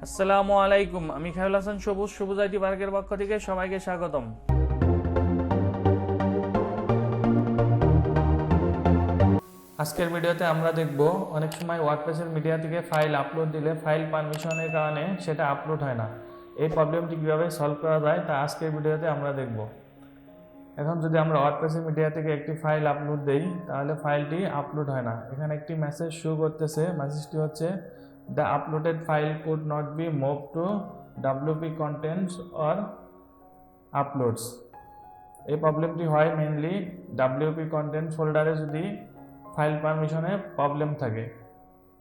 আসসালামু আলাইকুম, আমি খায়রুল হাসান সবুজ আইটি পার্কের পক্ষ থেকে সবাইকে স্বাগতম। আজকের ভিডিওতে আমরা দেখব অনেক সময় ওয়ার্ডপ্রেসের মিডিয়া থেকে ফাইল আপলোড দিলে ফাইল পারমিশনের কারণে সেটা আপলোড হয় না। এই প্রবলেমটি কীভাবে সলভ করা যায় তা আজকের ভিডিওতে আমরা দেখব। এখন যদি আমরা ওয়ার্ডপ্রেসের মিডিয়া থেকে একটি ফাইল আপলোড দেই তাহলে ফাইলটি আপলোড হয় না। এখানে একটি মেসেজ শো করতেছে, মেসেজটি হচ্ছে the uploaded file could not be moved to WP contents or uploads। এই প্রবলেমটি হয় মেইনলি WP কন্টেন্ট ফোল্ডারে যদি ফাইল পারমিশনে প্রবলেম থাকে।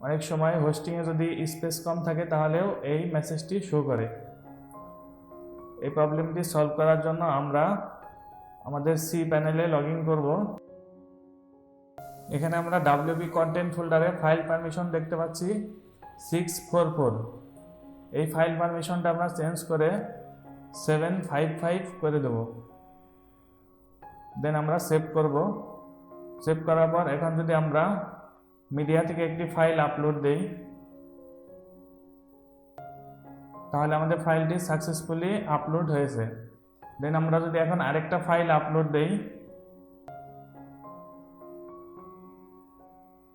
অনেক সময় হোস্টিংয়ে যদি স্পেস কম থাকে তাহলেও এই মেসেজটি শো করে। এই প্রবলেমটি সলভ করার জন্য আমরা আমাদের সি প্যানেলে লগ ইন করব। এখানে আমরা WP কন্টেন্ট ফোল্ডারে ফাইল পারমিশন দেখতে পাচ্ছি 644। এই ফাইল পারমিশনটা আমরা চেঞ্জ করে 755 করে দেব। দেন আমরা সেভ করব। সেভ করার পর এখন যদি আমরা মিডিয়া থেকে একটি ফাইল আপলোড দেই তাহলে আমাদের ফাইলটি সাকসেসফুলি আপলোড হয়েছে। দেন আমরা যদি এখন আরেকটা ফাইল আপলোড দেই,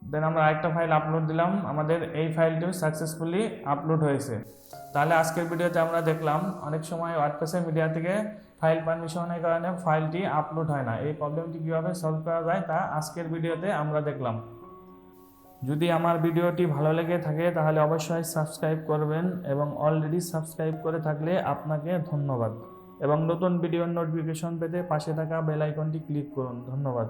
দেন আমরা আরেকটা ফাইল আপলোড দিলাম, আমাদের এই ফাইলটিও সাকসেসফুলি আপলোড হয়েছে। তাহলে আজকের ভিডিওতে আমরা দেখলাম অনেক সময় ওয়ার্ডপ্রেসের মিডিয়া থেকে ফাইল পারমিশনের কারণে ফাইলটি আপলোড হয় না। এই প্রবলেমটি কীভাবে সলভ করা যায় তা আজকের ভিডিওতে আমরা দেখলাম। যদি আমার ভিডিওটি ভালো লেগে থাকে তাহলে অবশ্যই সাবস্ক্রাইব করবেন এবং অলরেডি সাবস্ক্রাইব করে থাকলে আপনাকে ধন্যবাদ। এবং নতুন ভিডিওর নোটিফিকেশন পেতে পাশে থাকা বেল আইকনটি ক্লিক করুন। ধন্যবাদ।